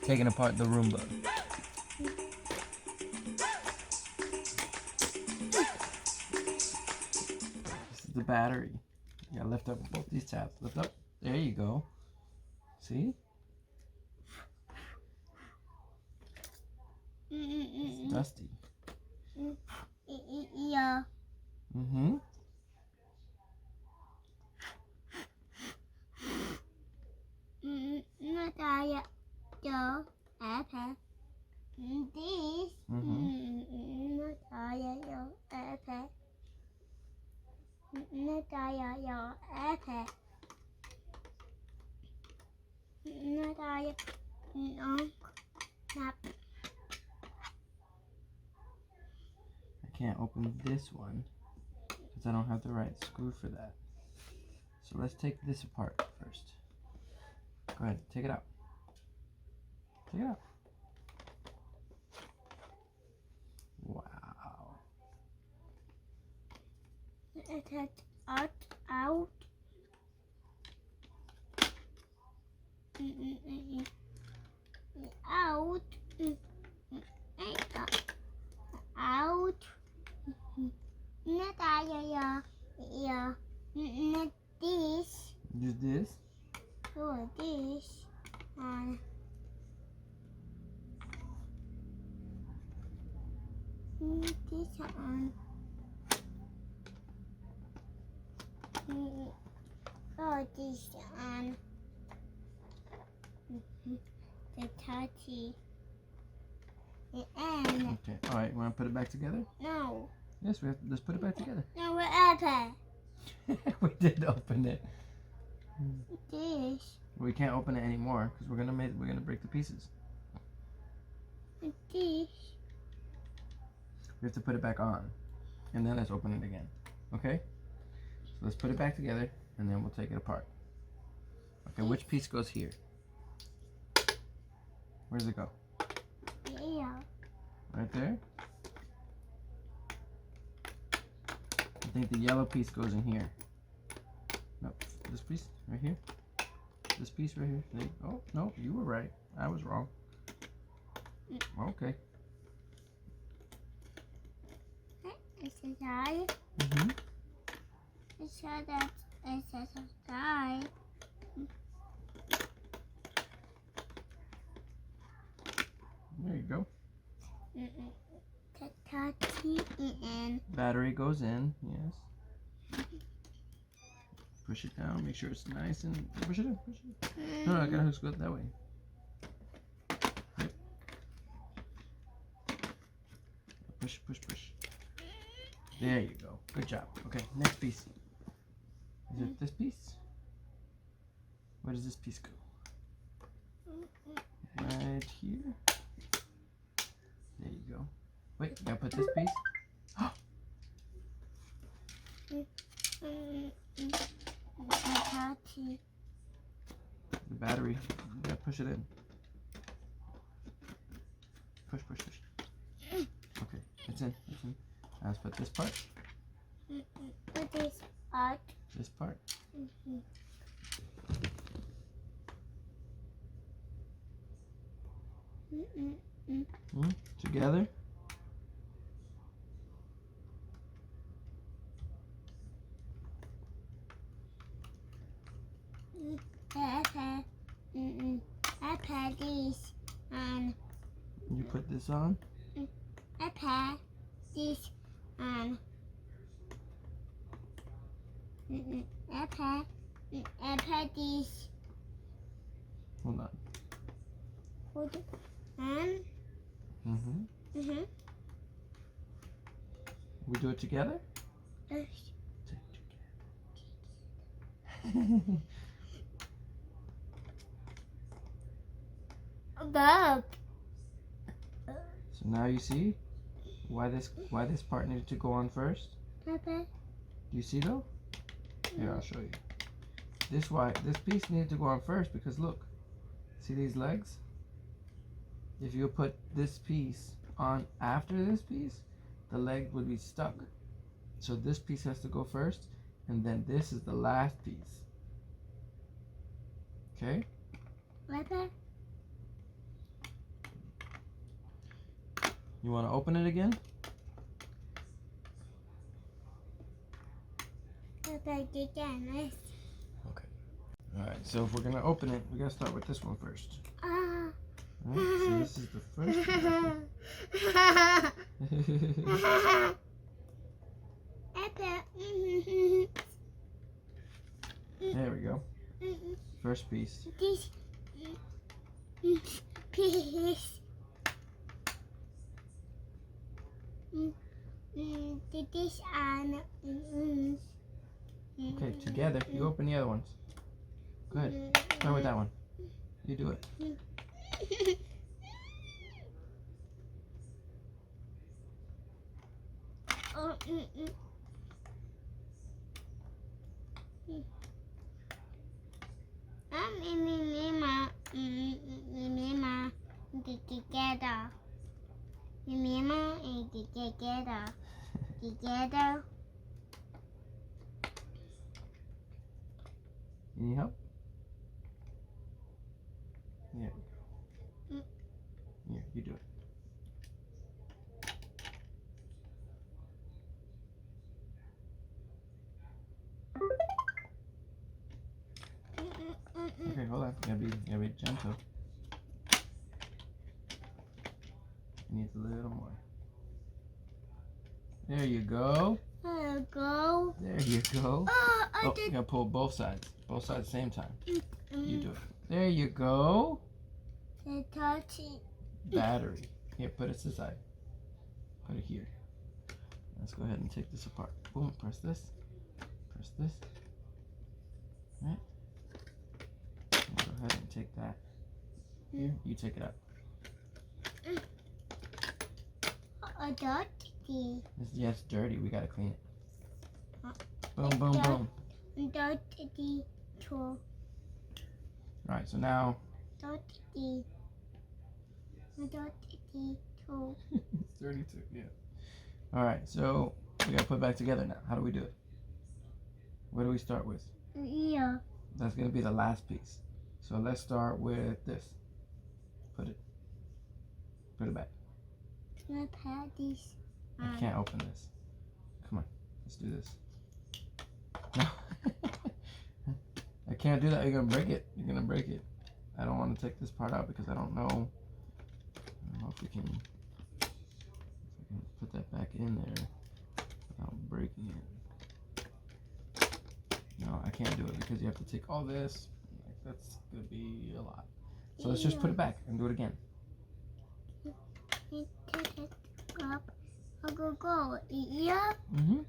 taking apart the Roomba. This is the battery. You gotta lift up both these tabs. Lift up. There you go. See? It's dusty. Yeah. Mm-hmm. Not I go apple. This. Not I go apple. Not I go apple. Not I no. Not. I can't open this one because I don't have the right screw for that. So let's take this apart first. Go ahead, take it out. Take it out. Wow. It out. Out. Out. Out. Not I yeah. Not this. Use this. Oh, this. This on. Oh, this on. The touchy. The end. Okay. All right. Want to put it back together? No. Yes. Let's put it back together. No, we're apple. We did open it. This. We can't open it anymore because we're gonna break the pieces. This. We have to put it back on, and then let's open it again. Okay? So let's put it back together, and then we'll take it apart. Okay. Which piece goes here? Where does it go? Yeah. Right there? I think the yellow piece goes in here. Nope. This piece right here. This piece right here. There you go. Oh, no, you were right. I was wrong. Okay. It's a die. Mm-hmm. It's a that. It's a die. There you go. Touchy and. Battery goes in. Yes. Push it down. Make sure it's nice and push it in. Push it in. No, I gotta just go that way. Yep. Push, push, push. There you go. Good job. Okay, next piece. Is it this piece? Where does this piece go? Right here. There you go. Wait, you gotta put this piece. Touchy. The battery. You gotta push it in. Push, push, push. Okay, it's in. It's in. Now let's put this part. Put this out. This part. Together. Apple this and You put this on. apple this and apple this. Hold on. Hold it and We do it together. Bob. So now you see why this part needed to go on first. Papa. Do you see though? Here, I'll show you. This piece needed to go on first because look, see these legs? If you put this piece on after this piece, the leg would be stuck. So this piece has to go first, and then this is the last piece. Okay? Papa. You want to open it again? Epic again. Okay. All right. So if we're gonna open it, we gotta start with this one first. Ah. All right. So this is the first one. Epic. There we go. First piece. This piece. This and Okay, together. You open the other ones. Good. Start with that one. You do it. Together. Need help? There we go. Here, you do it. Okay, hold on. You gotta be gentle. Needs a little more. There you go. Go. There you go. Oh, Oh, you gotta pull both sides. Both sides at the same time. You do it. There you go. The touchy. Battery. Here, put it to the side. Put it here. Let's go ahead and take this apart. Boom, press this. Press this. Right. And go ahead and take that. Here, you take it out. A dirty. Yeah, it's dirty. We gotta clean it. Boom, boom, boom. Dirty tool. Alright, so now Dirty. Dirty tool. it's 32, yeah. Alright, so we gotta put it back together now. How do we do it? What do we start with? Yeah. That's gonna be the last piece. So let's start with this. Put it back. Can I pat this? I can't open this. Come on, let's do this. No. I can't do that. You're gonna break it. You're gonna break it. I don't want to take this part out because I don't know if we can put that back in there without breaking it. No, I can't do it because you have to take all this. Like, that's gonna be a lot. So let's just put it back and do it again. Take it up. I'll go. Yeah. Mhm.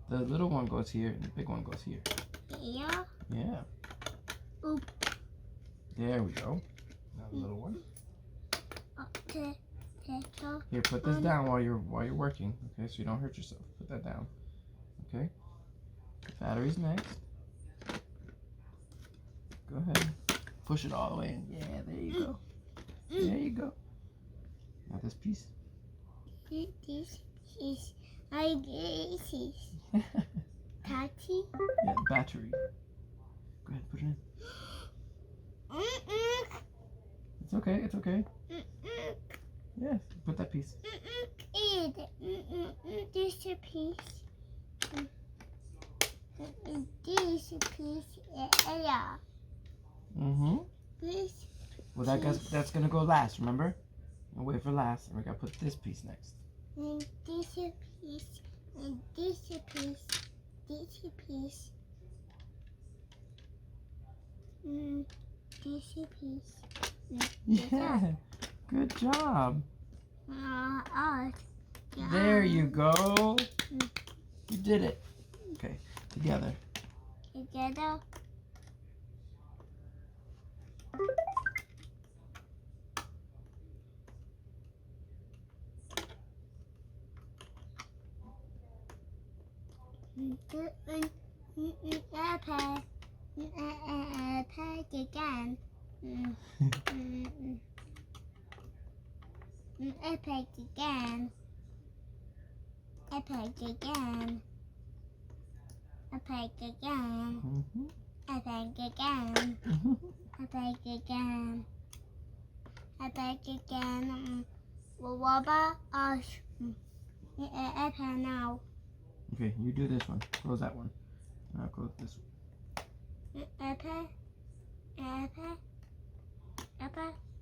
The little one goes here and the big one goes here. Yeah. Yeah. Oop. There we go. Now the little one. Here, put this down while you're working. Okay, so you don't hurt yourself. Put that down. Okay. Batteries next. Go ahead. Push it all the way in. Yeah, there you go. There you go. Now this piece. This is Tati. Yeah, battery. Go ahead, put it in. It's okay, it's okay. Yes, put that piece. This piece. This piece. Yeah. Mm-hmm. This. Well, that's gonna go last, remember? And wait for last, and we gotta put this piece next. And this piece. And this piece. This piece. This piece. Yeah, good job. Yeah. There you go. You did it. Okay, together. Together. Again. Epic again. Epic again. Epic again. Mm-hmm. Epic again. Mm-hmm. Epic again. Epic again. Roomba Repairs now. Okay, you do this one. Close that one. I'll close this one. Repair.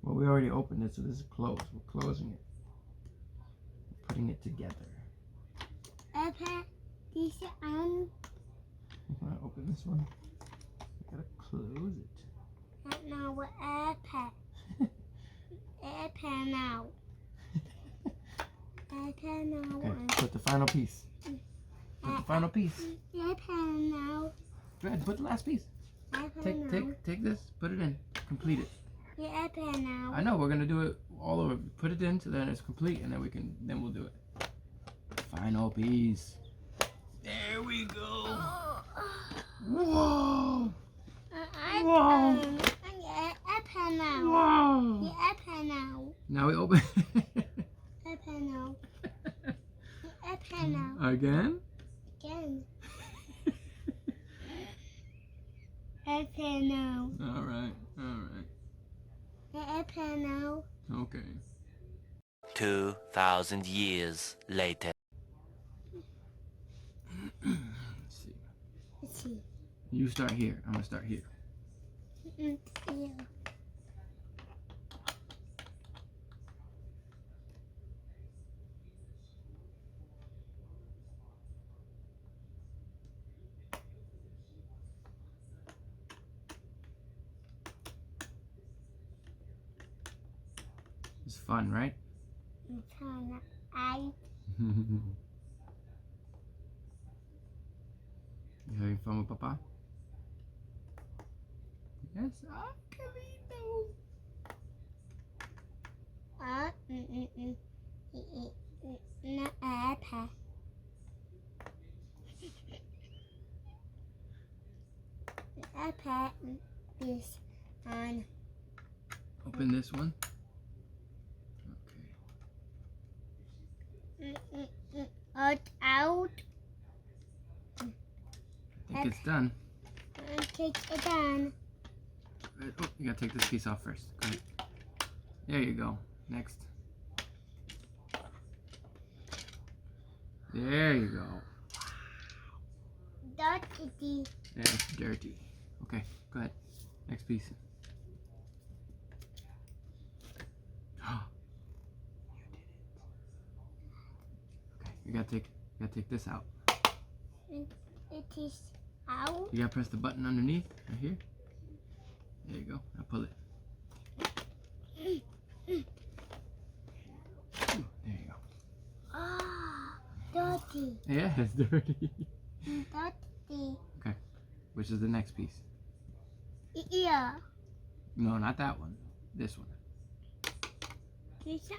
Well, we already opened it, so this is closed. We're closing it. We're putting it together. Repair. This You want to open this one? You gotta close it. now repair. Repair now. Repair now. Okay, put the final piece. Put the final piece. Repair now. Go ahead, put the last piece. Repair now. Take this, put it in, complete it. Repair now. I know we're gonna do it all over. Put it in so then it's complete, and then we'll do it. Final piece. There we go. Whoa! Whoa! Repair now. Whoa! Repair now. Now we open. Repair now. Repair now. Again? Again. Repair now. All right. Repair now. Okay. 2,000 years later. Let's see. Let's see. You start here. I'm gonna start here. Yeah. It's fun, right? You having fun with Papa? Yes, Angelito. No, repair. Repair this on. Open this one. Okay. Out. I think it's done. Take it down. Right. Oh, you gotta take this piece off first. Go ahead. There you go. Next. There you go. Dirty. That's dirty. Okay, go ahead. Next piece. You did it. Okay, you gotta take this out. It is out. You gotta press the button underneath, right here. There you go. Now pull it. Ooh, there you go. Ah, dirty. Yeah, it's dirty. Dirty. Okay, which is the next piece? Yeah. No, not that one. This one. This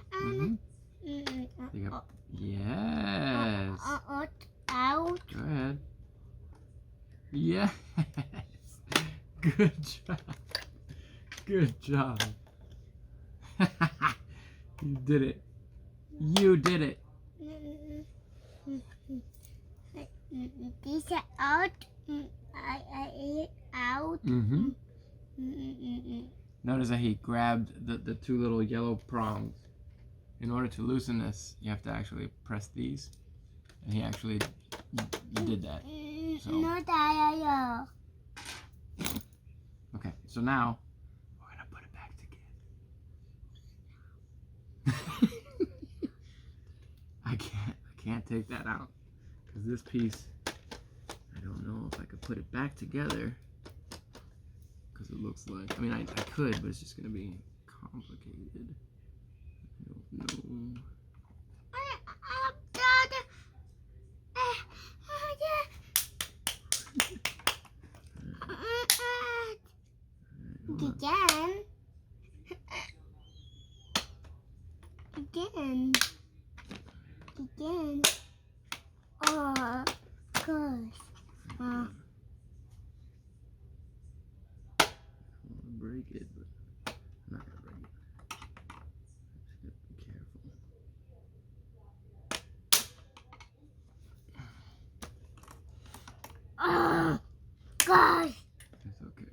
Mm-hmm. You got, yes. Out. Go ahead. Yes. Good job. Good job. You did it. You did it. This out. I ate out. Mm-hmm. Notice that he grabbed the two little yellow prongs. In order to loosen this, you have to actually press these. And he actually did that. So. No, Daya. Okay, so now we're gonna put it back together. I can't take that out because this piece, I don't know if I could put it back together because it looks like, I mean I could, but it's just gonna be complicated. I don't know. Again. Oh, gosh. Break it, but I'm not gonna break it. Just gotta be careful. Oh, gosh. It's okay.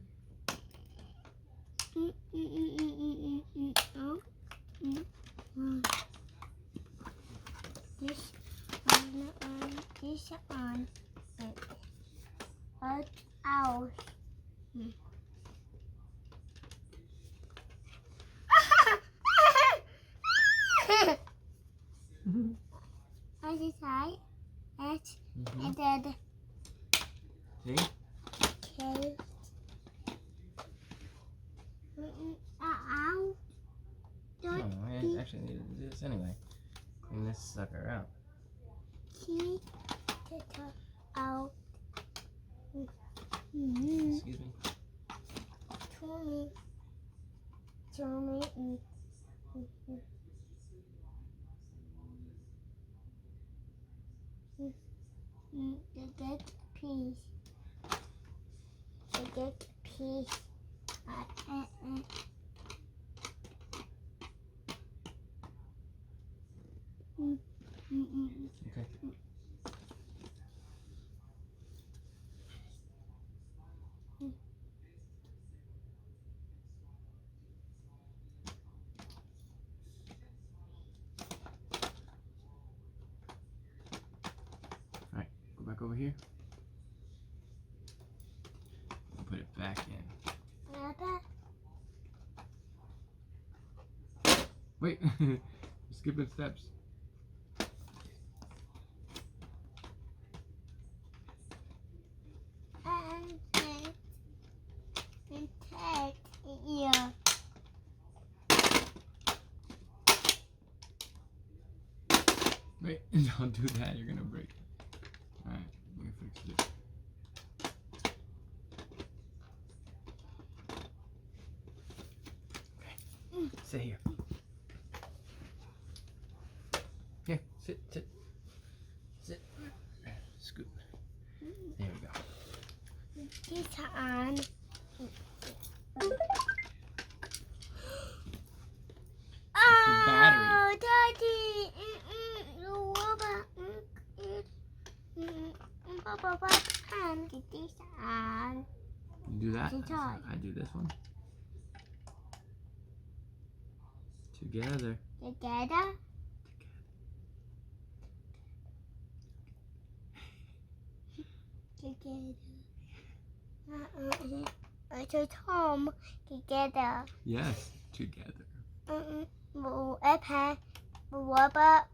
And then See? okay. Ow. Oh, I actually need to do this anyway. Clean this sucker out. See? Out. Excuse me. To me. Get piece. Get piece. Okay. Alright, go back over here. I'll put it back in. Wait, skipping steps. Yeah. Wait, don't do that, you're gonna break it. Alright, let me fix it. Okay, sit here. Here, sit. Sit. Scoot. There we go. This on. battery. Oh, Daddy. This on. You do that? Inside. I do this one. Together. Together. It's home together. Yes, together. Rubber.